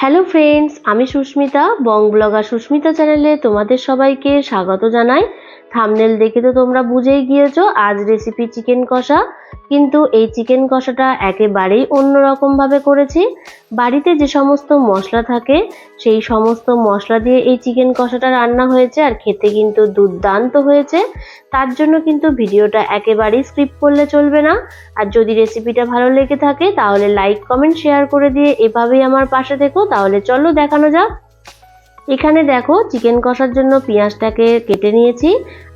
Hello friends, আমি সুস্মিতা বং blogger Susmita চ্যানেলে তোমাদের সবাইকে স্বাগত জানাই। থাম্বনেল দেখে তো তোমরা বুঝেই গিয়েছো আজ রেসিপি চিকেন কষা। কিন্তু এই চিকেন কষাটা একেবারেই অন্যরকম ভাবে করেছি। বাড়িতে যে সমস্ত মশলা থাকে সেই সমস্ত মশলা দিয়ে এই চিকেন কষাটা রান্না হয়েছে, আর খেতে কিন্তু দুর্দান্ত হয়েছে। তার জন্য কিন্তু ভিডিওটা একেবারেই স্কিপ করলে চলবে না। আর যদি রেসিপিটা ভালো লেগে থাকে তাহলে লাইক কমেন্ট শেয়ার করে দিয়ে এভাবেই আমার পাশে থেকো। তাহলে চলো দেখানো যাক। এখানে দেখো চিকেন কষার জন্য পেঁয়াজটাকে কেটে নিয়েছি,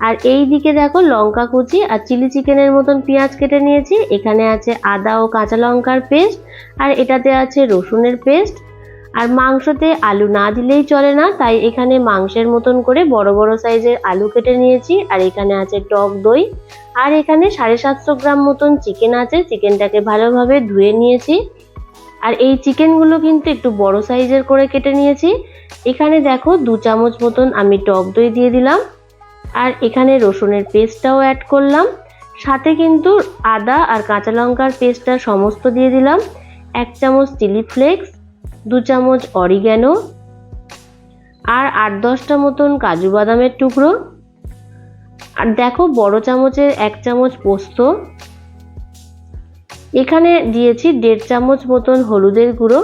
আর এই দিকে দেখো লঙ্কা কুচি আর চিলি চিকেনের মতন পেঁয়াজ কেটে নিয়েছি। এখানে আছে আদা ও কাঁচা লঙ্কার পেস্ট, আর এটাতে আছে রসুনের পেস্ট। আর মাংসতে আলু না দিলেই চলে না, তাই এখানে মাংসের মতন করে বড় বড় সাইজের আলু কেটে নিয়েছি। আর এখানে আছে টক দই, আর এখানে 750 গ্রাম মতন চিকেন আছে। চিকেনটাকে ভালোভাবে ধুয়ে নিয়েছি, আর এই চিকেনগুলো কিন্তু একটু বড় সাইজের করে কেটে নিয়েছি। এখানে দেখো 2 চামচ মতন আমি টক দই দিয়ে দিলাম, আর এখানে রসুনের পেস্টটাও অ্যাড করলাম। সাথে কিন্তু আদা আর কাঁচা লঙ্কার পেস্টটা সমস্ত দিয়ে দিলাম। 1 চামচ চিলি ফ্লেক্স, 2 চামচ অরিগ্যানো, আর 8-10টা মতন কাজু বাদামের টুকরো। আর দেখো বড় চামচের 1 চামচ পোস্ত। এখানে দিয়েছি 1.5 চামচ মতন হলুদের গুঁড়ো।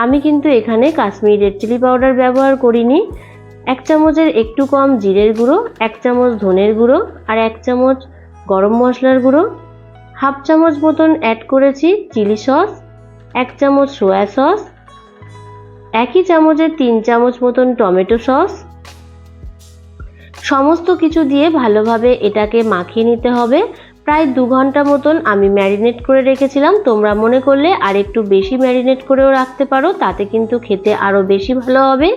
আমি কিন্তু এখানে কাশ্মীরি রেড চিলি পাউডার ব্যবহার করিনি। 1 চামচের একটু কম জিরের গুঁড়ো, 1 চামচ ধনের গুঁড়ো, আর 1 চামচ গরম মশলার গুঁড়ো। 1/2 চামচ মতন অ্যাড করেছি চিলি সস, 1 চামচ সয়া সস, একই চামচের 3 চামচ মতন টমেটো সস। সমস্ত কিছু দিয়ে ভালোভাবে এটাকে মাখিয়ে নিতে হবে। প্রায় 2 ঘন্টা মতন আমি ম্যারিনেট করে রেখেছিলাম। তোমরা মনে করলে আর একটু বেশি ম্যারিনেট করেও রাখতে পারো, তাতে কিন্তু খেতে আরো বেশি ভালো হবে।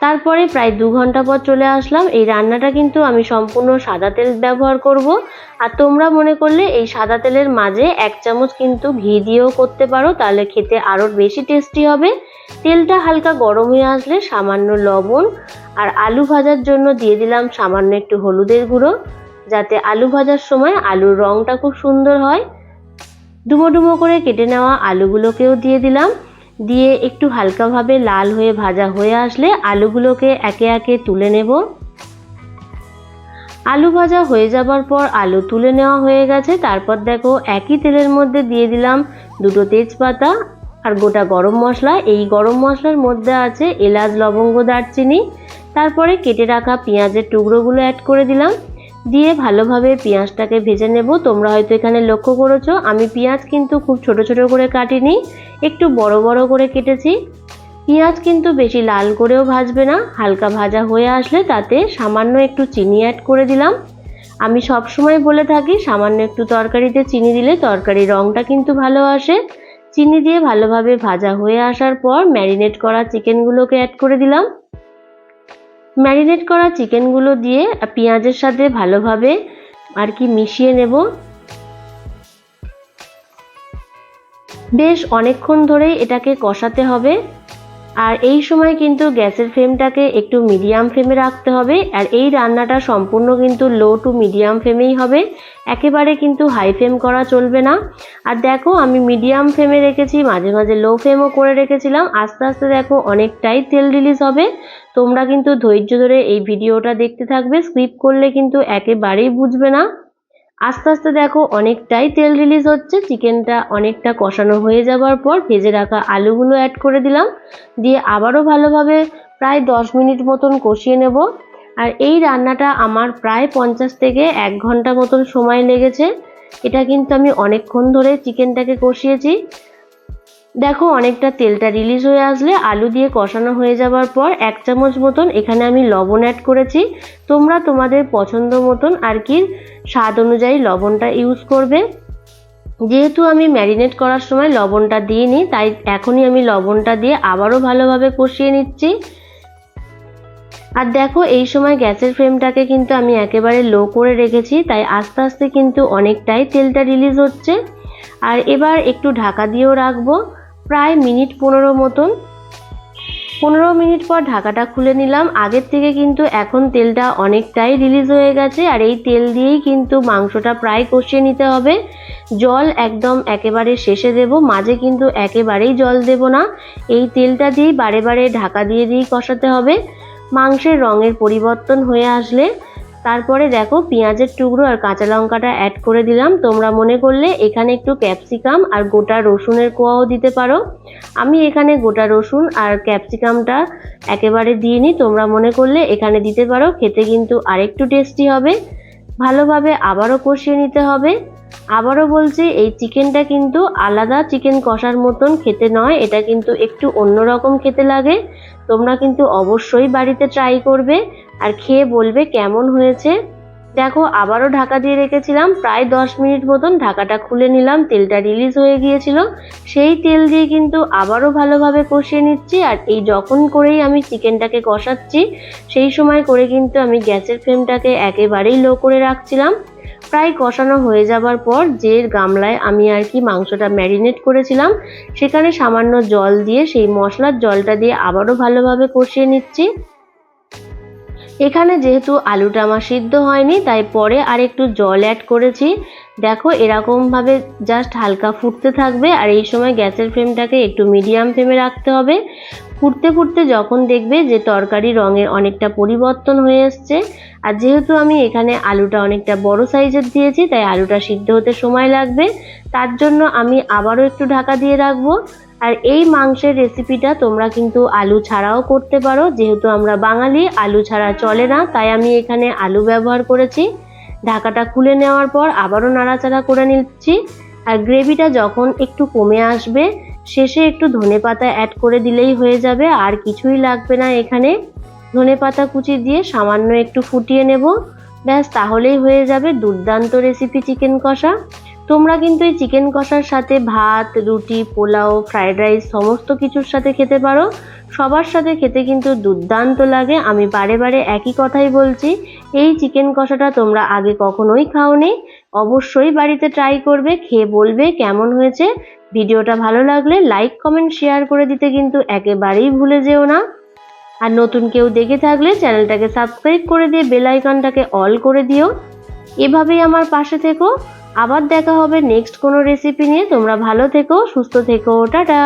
তারপরে প্রায় 2 ঘন্টা পর চলে আসলাম। এই রান্নাটা কিন্তু আমি সম্পূর্ণ সাদা তেল ব্যবহার করব, আর তোমরা মনে করলে এই সাদা তেলের মাঝে 1 চামচ কিন্তু ঘি দিয়েও করতে পারো, তাহলে খেতে আরো বেশি টেস্টি হবে। তেলটা হালকা গরম হয়ে আসলে সামান্য লবণ, আর আলু ভাজার জন্য দিয়ে দিলাম সামান্য একটু হলুদের গুঁড়ো, যাতে আলু ভাজার সময় আলুর রংটা খুব সুন্দর হয়। ডুমো ডুমো করে কেটে নেওয়া আলুগুলোকেও দিয়ে দিলাম। দিয়ে একটু হালকাভাবে লাল হয়ে ভাজা হয়ে আসলে আলুগুলোকে একে একে তুলে নেব। আলু ভাজা হয়ে যাবার পর আলু তুলে নেওয়া হয়ে গেছে। তারপর দেখো একই তেলের মধ্যে দিয়ে দিলাম 2টো তেজপাতা আর গোটা গরম মশলা। এই গরম মশলার মধ্যে আছে এলাচ, লবঙ্গ, দারচিনি। তারপরে কেটে রাখা পেঁয়াজের টুকরোগুলো অ্যাড করে দিলাম, দিয়ে ভালোভাবে পেঁয়াজটাকে ভেজে নেব। তোমরা হয়তো এখানে লক্ষ্য করেছো আমি পেঁয়াজ কিন্তু খুব ছোট ছোট করে কাটিনি, একটু বড় বড় করে কেটেছি। পেঁয়াজ কিন্তু বেশি লাল করেও ভাজবে না, হালকা ভাজা হয়ে আসলে তাতে সামান্য একটু চিনি অ্যাড করে দিলাম। আমি সব সময় বলে থাকি সামান্য একটু তরকারিতে চিনি দিলে তরকারির রংটা কিন্তু ভালো আসে। চিনি দিয়ে ভালোভাবে ভাজা হয়ে আসার পর ম্যারিনেট করা চিকেনগুলোকে অ্যাড করে দিলাম। ম্যারিনেট করা চিকেনগুলো দিয়ে পেঁয়াজের সাথে ভালোভাবে মিশিয়ে নেব। বেশ অনেকক্ষণ ধরেই এটাকে কষাতে হবে, আর এই সময় কিন্তু গ্যাসের ফ্লেমটাকে একটু মিডিয়াম ফ্লেমে রাখতে হবে। আর এই রান্নাটা সম্পূর্ণ কিন্তু লো টু মিডিয়াম ফ্লেমেই হবে, একেবারে কিন্তু হাই ফ্লেম করা চলবে না। আর দেখো আমি মিডিয়াম ফ্লেমে রেখেছি, মাঝে মাঝে লো ফ্লেমও করে রেখেছিলাম। আস্তে আস্তে দেখো অনেকটাই তেল রিলিজ হবে। তোমরা কিন্তু ধৈর্য ধরে এই ভিডিওটা দেখতে থাকবে, স্কিপ করলে কিন্তু একেবারেই বুঝবে না। আস্তে আস্তে দেখো অনেকটাই তেল রিলিজ হচ্ছে। চিকেনটা অনেকটা কষানো হয়ে যাবার পর ভেজে রাখা আলুগুলো অ্যাড করে দিলাম, দিয়ে আবারও ভালোভাবে প্রায় 10 মিনিট মতন কষিয়ে নেব। আর এই রান্নাটা আমার প্রায় 50 থেকে 1 ঘন্টা মতন সময় লেগেছে। এটা কিন্তু আমি অনেকক্ষণ ধরে চিকেনটাকে কষিয়েছি। দেখো অনেকটা তেলটা রিলিজ হয়ে আসলে আলু দিয়ে কষানো হয়ে যাবার পর 1 চামচ মতন এখানে আমি লবণ অ্যাড করেছি। তোমরা তোমাদের পছন্দ মতন স্বাদ অনুযায়ী লবণটা ইউজ করবে। যেহেতু আমি ম্যারিনেট করার সময় লবণটা দিইনি, তাই এখনই আমি লবণটা দিয়ে আবারও ভালোভাবে কষিয়ে নিচ্ছি। আর দেখো এই সময় গ্যাসের ফ্লেমটাকে কিন্তু আমি একেবারে লো করে রেখেছি, তাই আস্তে আস্তে কিন্তু অনেকটাই তেলটা রিলিজ হচ্ছে। আর এবার একটু ঢাকা দিয়েও রাখবো প্রায় মিনিট 15 মতন। 15 মিনিট পর ঢাকাটা খুলে নিলাম। আগের থেকে কিন্তু এখন তেলটা অনেকটাই রিলিজ হয়ে গেছে, আর এই তেল দিয়েই কিন্তু মাংসটা প্রায় কষিয়ে নিতে হবে। জল একদম একেবারে শেষে দেব, মাঝে কিন্তু একেবারেই জল দেব না। এই তেলটা দিয়েই বারে বারে ঢাকা দিয়ে দিয়েই কষাতে হবে। মাংসের রঙের পরিবর্তন হয়ে আসলে তারপরে দেখো পেঁয়াজের টুকরো আর কাঁচা লঙ্কাটা অ্যাড করে দিলাম। তোমরা মনে করলে এখানে একটু ক্যাপসিকাম আর গোটা রসুনের কোয়াও দিতে পারো। আমি এখানে গোটা রসুন আর ক্যাপসিকামটা একেবারে দিইনি, তোমরা মনে করলে এখানে দিতে পারো, খেতে কিন্তু আরেকটু টেস্টি হবে। ভালোভাবে আবারও কষিয়ে নিতে হবে। আবারও বলছি, এই চিকেনটা কিন্তু আলাদা চিকেন কষার মতন খেতে নয়, এটা কিন্তু একটু অন্যরকম খেতে লাগে। তোমরা কিন্তু অবশ্যই বাড়িতে ট্রাই করবে আর খেয়ে বলবে কেমন হয়েছে। দেখো আবারও ঢাকা দিয়ে রেখেছিলাম প্রায় 10 মিনিট মতন, ঢাকাটা খুলে নিলাম, তেলটা রিলিজ হয়ে গিয়েছিল। সেই তেল দিয়ে কিন্তু আবারও ভালোভাবে কষিয়ে নিচ্ছি। আর এই যখন করেই আমি চিকেনটাকে কষাচ্ছি সেই সময় করে কিন্তু আমি গ্যাসের ফ্লেমটাকে একেবারেই লো করে রাখছিলাম। প্রায় কষানো হয়ে যাবার পর যে গামলায় আমি আর কি মাংসটা ম্যারিনেট করেছিলাম সেখানে সামান্য জল দিয়ে সেই মশলার জলটা দিয়ে আবারও ভালোভাবে কষিয়ে নিচ্ছি। এখানে যেহেতু আলুটা আমার সিদ্ধ হয়নি তাই পরে আর একটু জল অ্যাড করেছি। দেখো এরকম ভাবে জাস্ট হালকা ফুটতে থাকবে, আর এই সময় গ্যাসের ফ্লেমটাকে একটু মিডিয়াম ফ্লেমে রাখতে হবে। ফুটতে ফুটতে যখন দেখবে যে তরকারি রঙের অনেকটা পরিবর্তন হয়ে এসছে, আর যেহেতু আমি এখানে আলুটা অনেকটা বড় সাইজের দিয়েছি তাই আলুটা সিদ্ধ হতে সময় লাগবে, তার জন্য আমি আবারও একটু ঢাকা দিয়ে রাখবো। আর এই মাংসের রেসিপিটা তোমরা কিন্তু আলু ছাড়াও করতে পারো, যেহেতু আমরা বাঙালি আলু ছাড়া চলে না তাই আমি এখানে আলু ব্যবহার করেছি। ঢাকাটা খুলে নেওয়ার পর আবারও নাড়াচাড়া করে নিচ্ছি। আর গ্রেভিটা যখন একটু কমে আসবে শেষে একটু ধনেপাতা অ্যাড করে দিলেই হয়ে যাবে, আর কিছুই লাগবে না। এখানে ধনেপাতা কুচি দিয়ে সামান্য একটু ফুটিয়ে নেব, ব্যাস তাহলেই হয়ে যাবে দুর্দান্ত রেসিপি চিকেন কষা। তোমরা কিন্তু এই চিকেন কষার সাথে ভাত, রুটি, পোলাও, ফ্রাইড রাইস সমস্ত কিছুর সাথে খেতে পারো, সবার সাথে খেতে কিন্তু দুর্দান্ত লাগে। আমি বারে বারে একই কথাই বলছি, এই চিকেন কষাটা তোমরা আগে কখনোই খাওনি, অবশ্যই বাড়িতে ট্রাই করবে, খেয়ে বলবে কেমন হয়েছে। ভিডিওটা ভালো লাগলে লাইক, কমেন্ট, শেয়ার করে দিতে কিন্তু একেবারেই ভুলে যেও না। আর নতুন কেউ দেখে থাকলে চ্যানেলটাকে সাবস্ক্রাইব করে দিয়ে বেল আইকনটাকে অল করে দিও। এভাবেই আমার পাশে থেকো। আবার দেখা হবে নেক্সট কোনো রেসিপি নিয়ে। তোমরা ভালো থেকো, সুস্থ থেকো, টাটা।